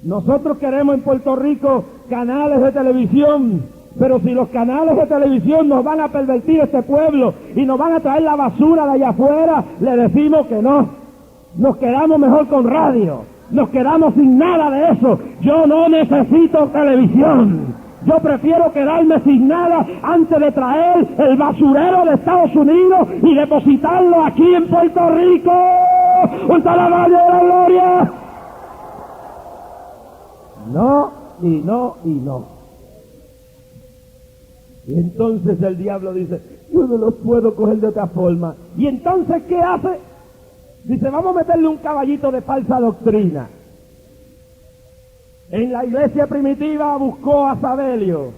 Nosotros queremos en Puerto Rico canales de televisión, pero si los canales de televisión nos van a pervertir este pueblo y nos van a traer la basura de allá afuera, le decimos que no. Nos quedamos mejor con radio, nos quedamos sin nada de eso. Yo no necesito televisión. Yo prefiero quedarme sin nada antes de traer el basurero de Estados Unidos y depositarlo aquí en Puerto Rico. ¡Junto a la valle de la gloria! No, y no, y no. Y entonces el diablo dice, yo no los puedo coger de otra forma. Y entonces, ¿qué hace? Dice, vamos a meterle un caballito de falsa doctrina. En la iglesia primitiva buscó a Sabelio.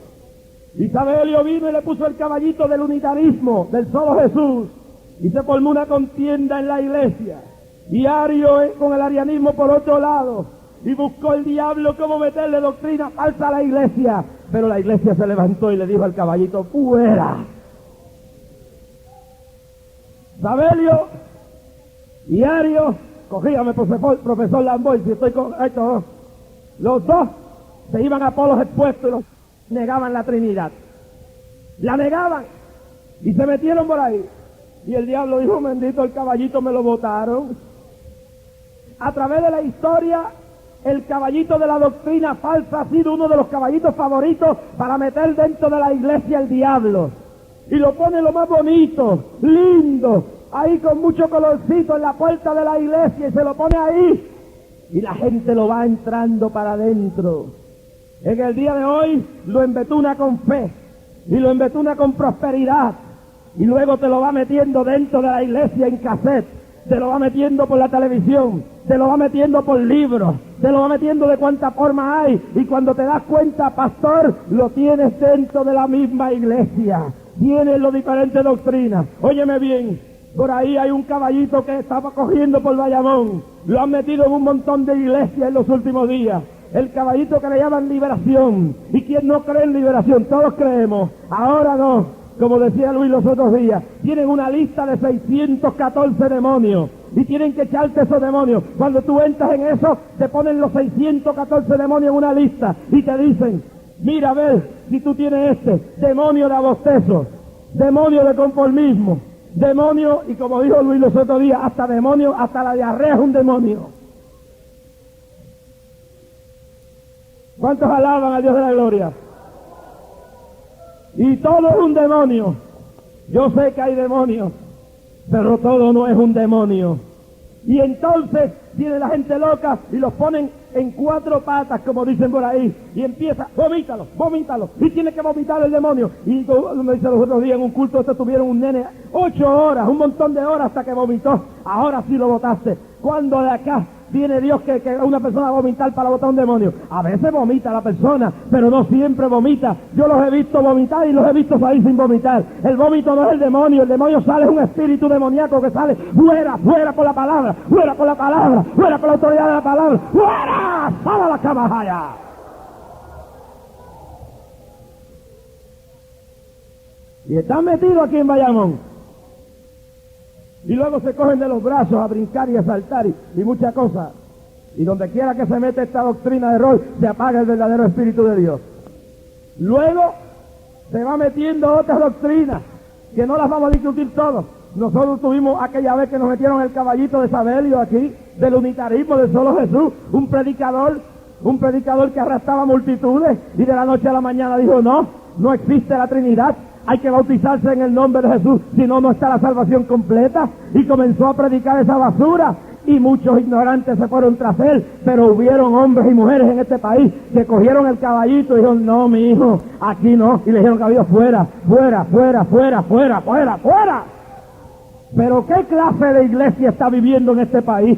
Y Sabelio vino y le puso el caballito del unitarismo, del solo Jesús. Y se formó una contienda en la iglesia. Y Ario con el arianismo por otro lado. Y buscó el diablo cómo meterle doctrina falsa a la iglesia. Pero la iglesia se levantó y le dijo al caballito, ¡fuera! Sabelio y Ario, cogíame profesor Lamboy, si estoy correcto, los dos se iban a polos expuestos y los negaban la Trinidad. La negaban y se metieron por ahí. Y el diablo dijo, bendito, el caballito me lo botaron. A través de la historia, el caballito de la doctrina falsa ha sido uno de los caballitos favoritos para meter dentro de la iglesia el diablo. Y lo pone lo más bonito, lindo, ahí con mucho colorcito en la puerta de la iglesia y se lo pone ahí. Y la gente lo va entrando para adentro. En el día de hoy lo embetuna con fe y lo embetuna con prosperidad. Y luego te lo va metiendo dentro de la iglesia en cassette. Te lo va metiendo por la televisión, te lo va metiendo por libros, te lo va metiendo de cuánta forma hay, y cuando te das cuenta, pastor, lo tienes dentro de la misma iglesia, tienes las diferentes doctrinas. Óyeme bien, por ahí hay un caballito que estaba cogiendo por Bayamón, lo han metido en un montón de iglesias en los últimos días, el caballito que le llaman liberación. ¿Y quién no cree en liberación? Todos creemos, ahora no. Como decía Luis los otros días, tienen una lista de 614 demonios y tienen que echarte esos demonios. Cuando tú entras en eso, te ponen los 614 demonios en una lista y te dicen, mira, a ver si tú tienes demonio de abostezo, demonio de conformismo, demonio, y como dijo Luis los otros días, hasta demonio, hasta la diarrea es un demonio. ¿Cuántos alaban a Dios de la gloria? Y todo es un demonio. Yo sé que hay demonios, pero todo no es un demonio. Y entonces viene la gente loca y los ponen en 4 patas, como dicen por ahí, y empieza, vomítalo, vomítalo, y tiene que vomitar el demonio. Y me dice los otros días en un culto, tuvieron un nene 8 horas, un montón de horas hasta que vomitó. Ahora sí lo botaste. ¿Cuándo de acá viene Dios que una persona va a vomitar para botar un demonio? A veces vomita la persona, pero no siempre vomita. Yo los he visto vomitar y los he visto salir sin vomitar. El vómito no es el demonio sale, es un espíritu demoníaco que sale fuera, fuera por la palabra, fuera por la palabra, fuera por la autoridad de la palabra, fuera, sal a la camajaya. Y están metidos aquí en Bayamón. Y luego se cogen de los brazos a brincar y a saltar y muchas cosas. Y donde quiera que se mete esta doctrina de rol, se apaga el verdadero Espíritu de Dios. Luego se va metiendo otras doctrinas, que no las vamos a discutir todos, Nosotros tuvimos aquella vez que nos metieron el caballito de Sabelio aquí, del unitarismo, del solo Jesús, un predicador que arrastraba multitudes y de la noche a la mañana dijo, no existe la Trinidad, hay que bautizarse en el nombre de Jesús, si no, no está la salvación completa, y comenzó a predicar esa basura, y muchos ignorantes se fueron tras él, pero hubieron hombres y mujeres en este país que cogieron el caballito y dijeron, no, mi hijo, aquí no, y le dijeron, caballito, fuera. Pero ¿qué clase de iglesia está viviendo en este país?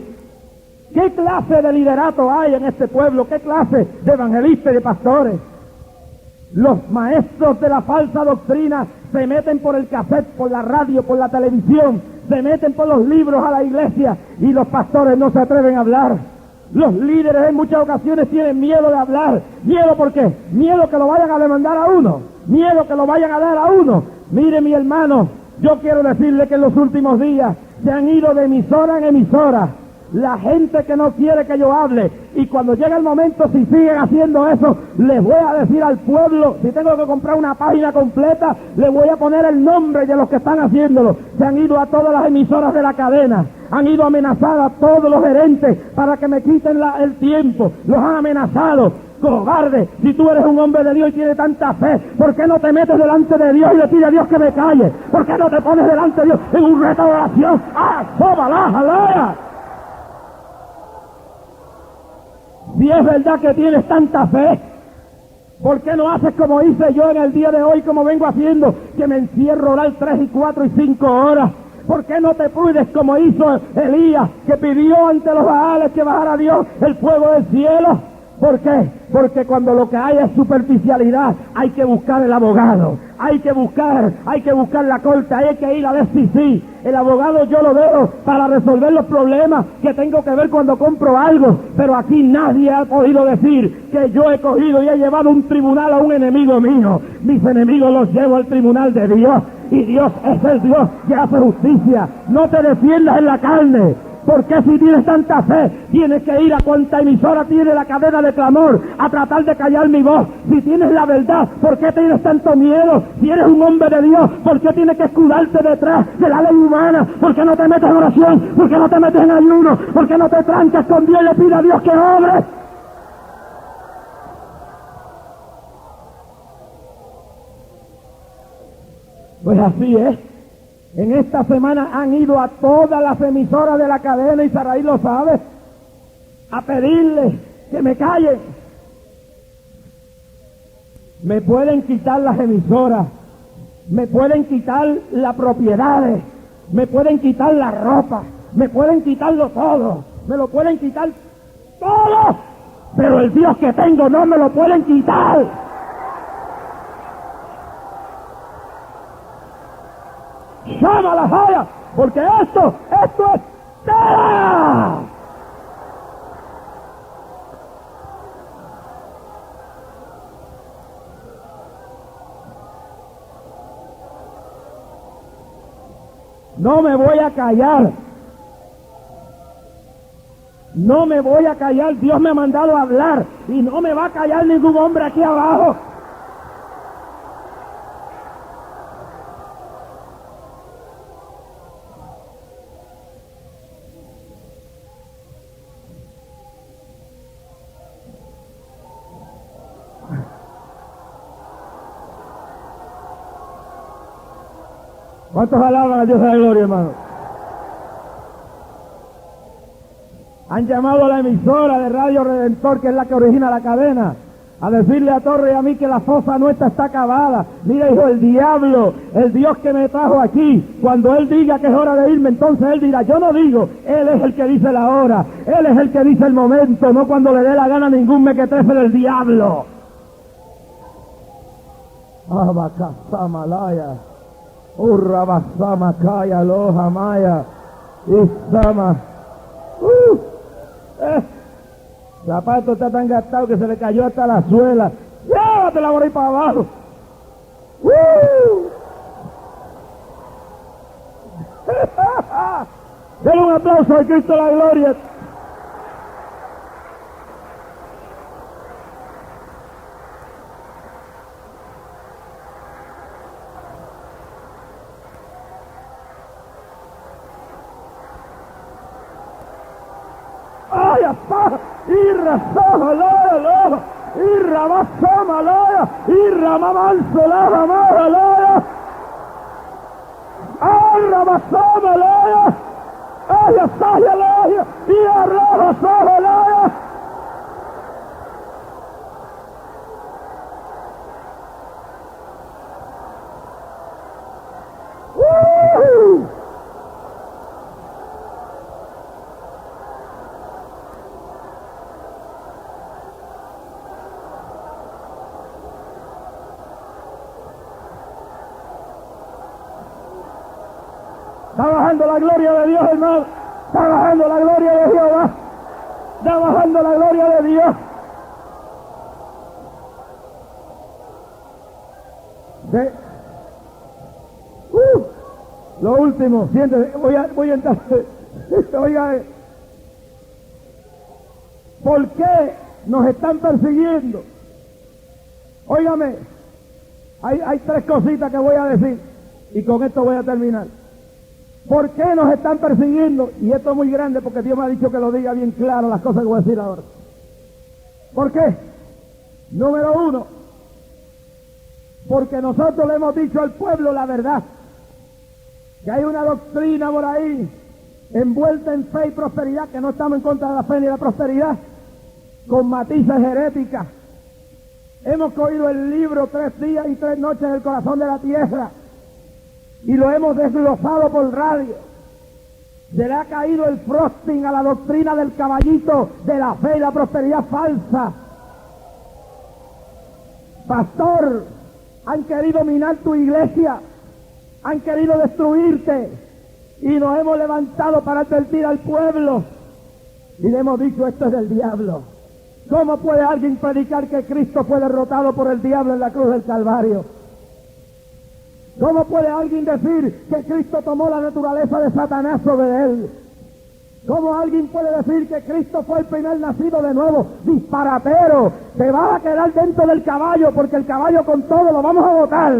¿Qué clase de liderato hay en este pueblo? ¿Qué clase de evangelistas y de pastores? Los maestros de la falsa doctrina se meten por el cassette, por la radio, por la televisión, se meten por los libros a la iglesia y los pastores no se atreven a hablar. Los líderes en muchas ocasiones tienen miedo de hablar. ¿Miedo por qué? Miedo que lo vayan a demandar a uno. Miedo que lo vayan a dar a uno. Mire, mi hermano, yo quiero decirle que en los últimos días se han ido de emisora en emisora la gente que no quiere que yo hable, y cuando llega el momento, si siguen haciendo eso, les voy a decir al pueblo, si tengo que comprar una página completa, les voy a poner el nombre de los que están haciéndolo. Se han ido a todas las emisoras de la cadena, han ido a amenazar a todos los gerentes para que me quiten el tiempo, los han amenazado. Cobarde, si tú eres un hombre de Dios y tienes tanta fe, ¿por qué no te metes delante de Dios y le pides a Dios que me calle? ¿Por qué no te pones delante de Dios en un reto de oración? ¡Ah, sóbala, jalea! Si es verdad que tienes tanta fe, ¿por qué no haces como hice yo en el día de hoy, como vengo haciendo, que me encierro a orar 3 y 4 y 5 horas? ¿Por qué no te pudes como hizo Elías, que pidió ante los Baales que bajara Dios el fuego del cielo? ¿Por qué? Porque cuando lo que hay es superficialidad, hay que buscar el abogado, hay que buscar la corte, hay que ir al FCC. El abogado yo lo veo para resolver los problemas que tengo que ver cuando compro algo, pero aquí nadie ha podido decir que yo he cogido y he llevado a un tribunal a un enemigo mío. Mis enemigos los llevo al tribunal de Dios, y Dios es el Dios que hace justicia. No te defiendas en la carne. Porque si tienes tanta fe, tienes que ir a cuanta emisora tiene la cadena de clamor a tratar de callar mi voz. Si tienes la verdad, ¿por qué tienes tanto miedo? Si eres un hombre de Dios, ¿por qué tienes que escudarte detrás de la ley humana? ¿Por qué no te metes en oración? ¿Por qué no te metes en ayuno? ¿Por qué no te trancas con Dios y le pides a Dios que obre? Pues así es. En esta semana han ido a todas las emisoras de la cadena, y Saraí lo sabe, a pedirle que me callen. Me pueden quitar las emisoras, me pueden quitar las propiedades, me pueden quitar la ropa, me pueden quitarlo todo, me lo pueden quitar todo, pero el Dios que tengo no me lo pueden quitar. Llama a la falla, porque esto es tela. No me voy a callar. No me voy a callar. Dios me ha mandado a hablar y no me va a callar ningún hombre aquí abajo. ¿Cuántos alaban al Dios de la gloria, hermano? Han llamado a la emisora de Radio Redentor, que es la que origina la cadena, a decirle a Torre y a mí que la fosa nuestra está acabada. Mira, hijo, el diablo, el Dios que me trajo aquí, cuando Él diga que es hora de irme, entonces Él dirá, yo no digo, Él es el que dice la hora, Él es el que dice el momento, no cuando le dé la gana ningún mequetrefe del diablo. Abacazzamalaya. Urrabasama Kaya Loja Maya Isama. El zapato está tan gastado que se le cayó hasta la suela. Llévatela por ahí para abajo. Denle un aplauso a Cristo la gloria. Laya, Irra, Soja, Laya, Irra, Basama, Laya, Irra, Mamanso, Laya, Maja, Laya, Arra, Basama, Laya, Aya, Saja, Laya, y Arra, Soja, Laya. Está bajando la gloria de Dios, hermano. Está bajando la gloria de Jehová. Está bajando la gloria de Dios. ¿Sí? Lo último, siéntese, voy a entrar. Oiga, ¿por qué nos están persiguiendo? Óigame, hay tres cositas que voy a decir y con esto voy a terminar. ¿Por qué nos están persiguiendo? Y esto es muy grande porque Dios me ha dicho que lo diga bien claro las cosas que voy a decir ahora. ¿Por qué? Número uno, porque nosotros le hemos dicho al pueblo la verdad. Que hay una doctrina por ahí envuelta en fe y prosperidad, que no estamos en contra de la fe ni de la prosperidad, con matices heréticas. Hemos cogido el libro 3 días y 3 noches en el corazón de la tierra y lo hemos desglosado por radio. Se le ha caído el frosting a la doctrina del caballito de la fe y la prosperidad falsa. Pastor, han querido minar tu iglesia, han querido destruirte y nos hemos levantado para advertir al pueblo y le hemos dicho: esto es del diablo. ¿Cómo puede alguien predicar que Cristo fue derrotado por el diablo en la cruz del Calvario? ¿Cómo puede alguien decir que Cristo tomó la naturaleza de Satanás sobre él? ¿Cómo alguien puede decir que Cristo fue el primer nacido de nuevo? Disparatero, te vas a quedar dentro del caballo porque el caballo con todo lo vamos a botar.